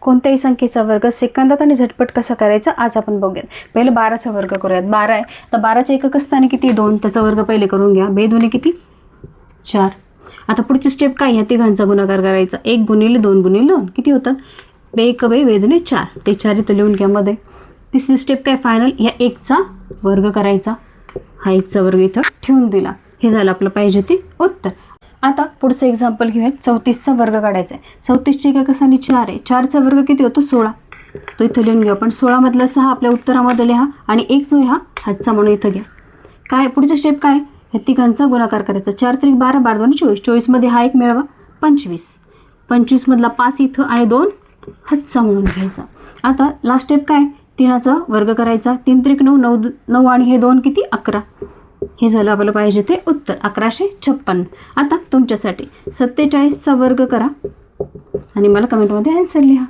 कोणत्याही संख्येचा वर्ग सेकंदात आणि झटपट कसा करायचा आज आपण बघूयात. पहिले 12चा वर्ग करूयात. 12 आहे तर 12च्या एकक स्थानी किती 2, त्याचा वर्ग पहिले करून घ्या. 2 दुणे किती 4. आता पुढची स्टेप काय, ह्या तिघांचा गुणाकार करायचा. 1 गुणिले 2 गुणिले 2 किती होतात 2 1 2 दुणे 4, ते 4 इथं लिहून घ्या मध्ये. तिसरी स्टेप काय फायनल, ह्या 1चा वर्ग करायचा. हा 1चा वर्ग इथं ठेवून दिला. हे झालं आपलं पाहिजे ते उत्तर. आता पुढचं एक्झाम्पल घेऊयात. 34चा वर्ग काढायचा आहे. 34च्या एकक स्थानी 4 आहे. 4चा वर्ग किती होतो 16, तो इथं लिहून घेऊ आपण. 16 मधला 6 आपल्या उत्तरामध्ये लिहा आणि 1 जो हा हातचा म्हणून इथं घ्या. काय पुढची स्टेप काय, ह्या तिघांचा गुणाकार करायचा. 4 त्रिक 12, 12 दोन्ही 24, 24 मध्ये हा 1 मिळवा 25, 25 मधला 5 इथं आणि 2 हातचा म्हणून घ्यायचा. आता लास्ट स्टेप काय, 3चा वर्ग करायचा. 3 त्रिक 9, 9 9 आणि हे 2 किती 11. हे झालं आपल्याला पाहिजे ते उत्तर 1156. आता तुमच्यासाठी 47चा वर्ग करा आणि मला कमेंटमध्ये आन्सर लिहा.